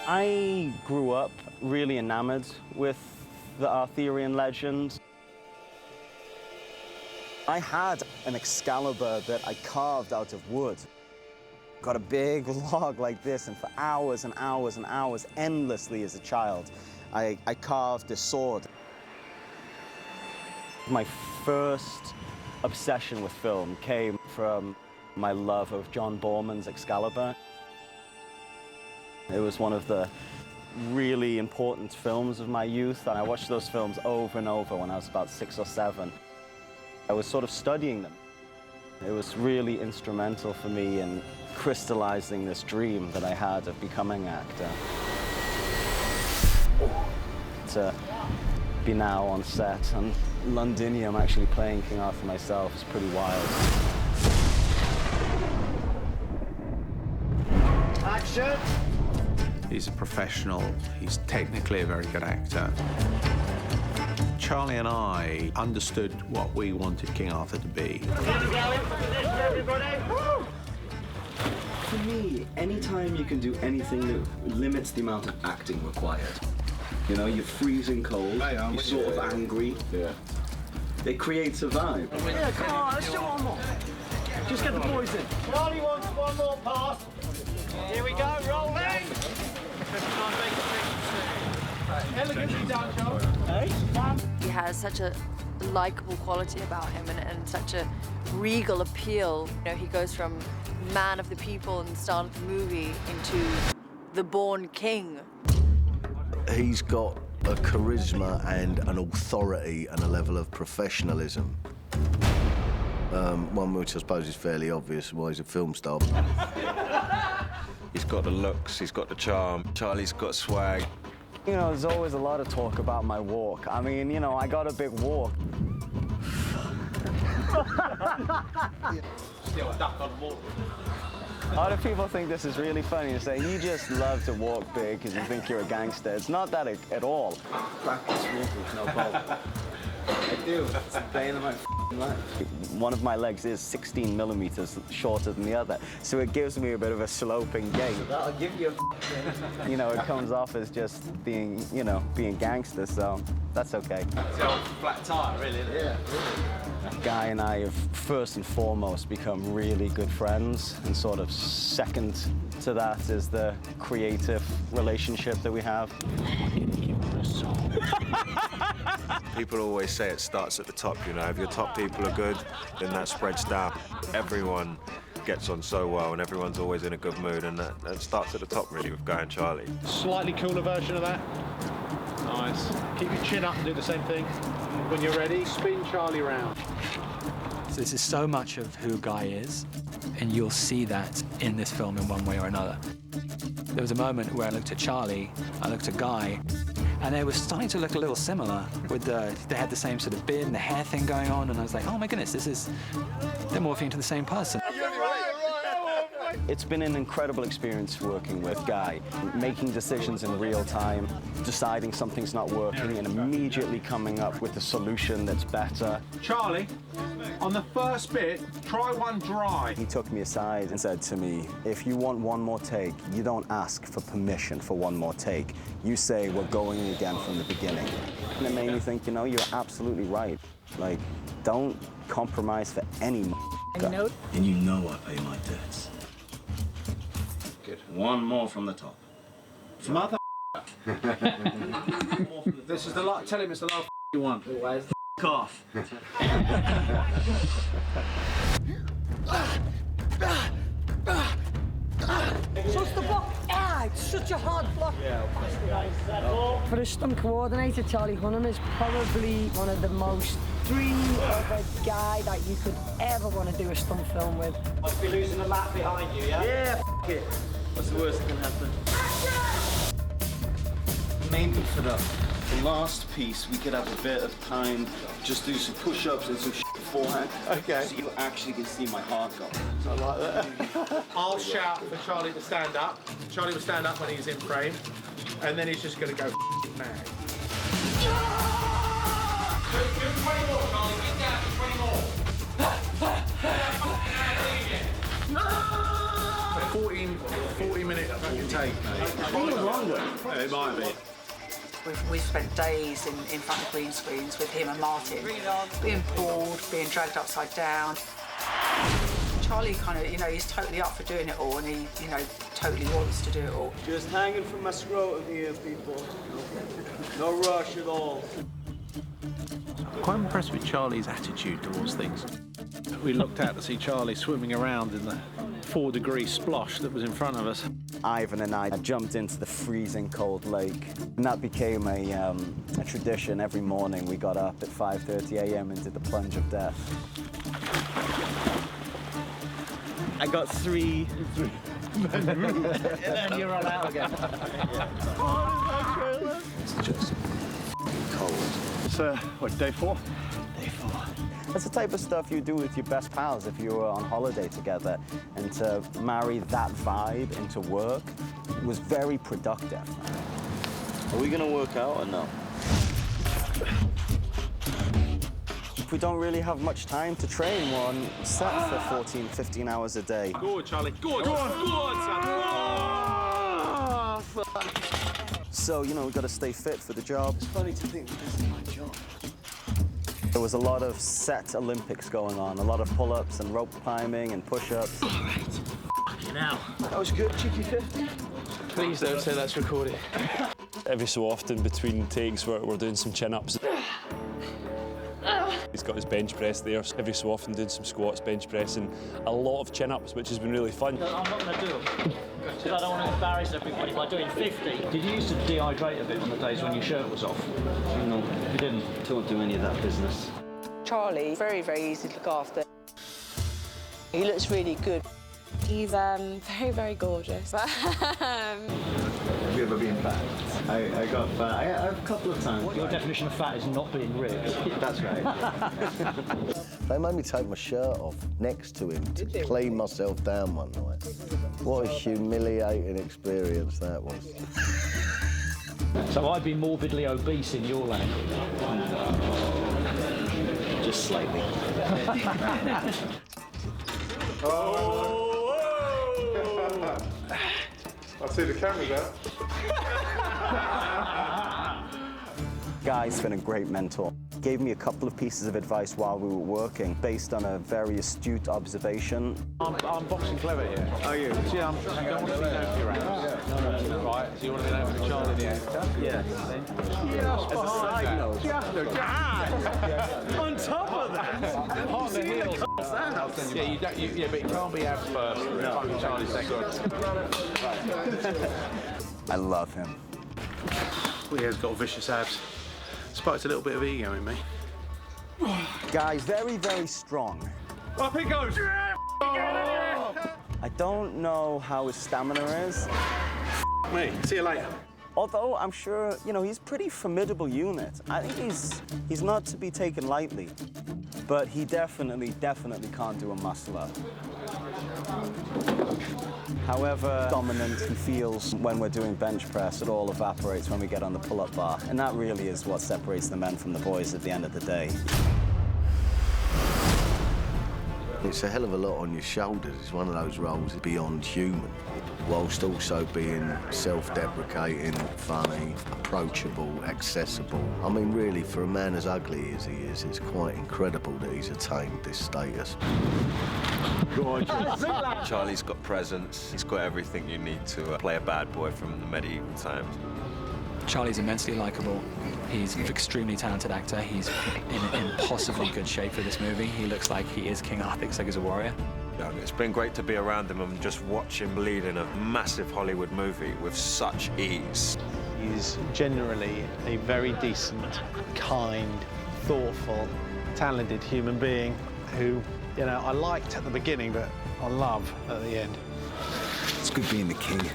I grew up really enamored with the Arthurian legend. I had an Excalibur that I carved out of wood. Got a big log like this, and for hours and hours and hours, endlessly as a child, I carved this sword. My first obsession with film came from my love of John Borman's Excalibur. It was one of the really important films of my youth, and I watched those films over and over when I was about 6 or 7. I was sort of studying them. It was really instrumental for me in crystallizing this dream that I had of becoming an actor. To be now on set, and Londinium actually playing King Arthur myself is pretty wild. Action! He's a professional, he's technically a very good actor. Charlie and I understood what we wanted King Arthur to be. For me, anytime you can do anything new limits the amount of acting required. You know, you're freezing cold, you're sort of angry. Yeah. It creates a vibe. Yeah, come on, let's do one more. Just get the boys in. Charlie wants one more pass. Here we go, rolling. Elegantly done, Charlie. Hey? He has such a likable quality about him and such a regal appeal. You know, he goes from man of the people in the start of the movie into the born king. He's got a charisma and an authority and a level of professionalism. One which I suppose is fairly obvious why he's a film star. He's got the looks, he's got the charm. Charlie's got swag. You know, there's always a lot of talk about my walk. I mean, you know, I got a big walk. Still duck on the wall. A lot of people think this is really funny and say, you just love to walk big because you think you're a gangster. It's not that at all. Practice walking, no problem. I do. It's a day in my life. One of my legs is 16 millimeters shorter than the other, so it gives me a bit of a sloping gait. That'll give you a You know, it comes off as just being, you know, being gangster, so that's okay. It's the old flat tire, really, isn't it? Yeah. Guy and I have first and foremost become really good friends, and sort of second to that is the creative relationship that we have. People always say it starts at the top, you know. If your top people are good, then that spreads down. Everyone gets on so well, and everyone's always in a good mood, and that starts at the top, really, with Guy and Charlie. Slightly cooler version of that. Nice. Keep your chin up and do the same thing. When you're ready, spin Charlie round. So this is so much of who Guy is, and you'll see that in this film in one way or another. There was a moment where I looked at Charlie, I looked at Guy, and they were starting to look a little similar. They had the same sort of beard and the hair thing going on, and I was like, oh my goodness, they're morphing into the same person. It's been an incredible experience working with Guy, making decisions in real time, deciding something's not working, and immediately coming up with a solution that's better. Charlie, on the first bit, try one dry. He took me aside and said to me, if you want one more take, you don't ask for permission for one more take. You say, we're going again from the beginning. And it made me think, you know, you're absolutely right. Like, don't compromise for any Note. And you know I pay my debts. Good. One more from the top. Mother. This is the last. Tell him it's the last one. Where's the off? So it's the block. It's such a hard block. For a stunt coordinator, Charlie Hunnam is probably one of the most dream of a guy that you could ever want to do a stunt film with. Must be losing a lap behind you, yeah? Yeah, f it. What's the worst that can happen? Maybe for the last piece, we could have a bit of time, just do some push-ups and some shit beforehand. Okay. So you actually can see my heart go. I like that. I'll shout for Charlie to stand up. Charlie will stand up when he's in frame, and then he's just going to go mad. 20 more, Charlie. Get down to 20 more. 40-minute fucking take, mate. Even longer. It might be. We've spent days in front of green screens with him and Martin, being pulled, being dragged upside down. Charlie kind of, he's totally up for doing it all, and he, totally wants to do it all. Just hanging from my scrotum here, people. No rush at all. I'm quite impressed with Charlie's attitude towards things. We looked out to see Charlie swimming around in the 4-degree splosh that was in front of us. Ivan and I jumped into the freezing cold lake, and that became a tradition. Every morning we got up at 5:30 a.m. and did the plunge of death. I got three. And then you're all out again. It's just cold. It's, what, day 4? Day 4. That's the type of stuff you do with your best pals if you were on holiday together. And to marry that vibe into work was very productive. Are we gonna work out or no? We don't really have much time to train one set for 14, 15 hours a day. Go on, Charlie. Go on, go on, go on, son. So, we've got to stay fit for the job. It's funny to think this is my job. There was a lot of set Olympics going on, a lot of pull-ups and rope climbing and push-ups. All right. Fucking hell. That was good, cheeky 50. Please don't say that's recorded. Every so often between takes we're doing some chin-ups. He's got his bench press there. Every so often doing some squats, bench press, and a lot of chin-ups, which has been really fun. I'm not going to do them, because I don't want to embarrass everybody by doing 50. Did you used to dehydrate a bit on the days when your shirt was off? No, you didn't. Don't do any of that business. Charlie, very, very easy to look after. He looks really good. He's very, very gorgeous. Have you ever been fat? I got fat. I have a couple of times. Your definition of fat is not being ripped. That's right. They made me take my shirt off next to him to clean myself down one night. What a humiliating experience that was. So I'd be morbidly obese in your language. Just slightly. Oh! I see the cameras out. Guy's been a great mentor. Gave me a couple of pieces of advice while we were working, based on a very astute observation. I'm boxing clever here. Are you? Yeah, you don't want to be known for your acts. No. Right, so you want to be known for Charlie the actor? Yeah. As a side note. On top of that! On the heels. Yeah, but you can't be abs first. No. Charlie second. I love him. Well, he has got vicious abs. Spikes a little bit of ego in me. Guy's very, very strong. Up he goes! I don't know how his stamina is. Me, see you later. Although I'm sure, he's a pretty formidable unit. I think he's not to be taken lightly. But he definitely can't do a muscle-up. However dominant he feels when we're doing bench press, it all evaporates when we get on the pull-up bar. And that really is what separates the men from the boys at the end of the day. It's a hell of a lot on your shoulders. It's one of those roles beyond human, whilst also being self-deprecating, funny, approachable, accessible. I mean, really, for a man as ugly as he is, it's quite incredible that he's attained this status. Charlie's got presence. He's got everything you need to play a bad boy from the medieval times. Charlie's immensely likable. He's an extremely talented actor. He's in impossibly good shape for this movie. He looks like he is King Arthur, looks like he's a warrior. It's been great to be around him and just watch him lead in a massive Hollywood movie with such ease. He's generally a very decent, kind, thoughtful, talented human being who, I liked at the beginning, but I love at the end. It's good being the king.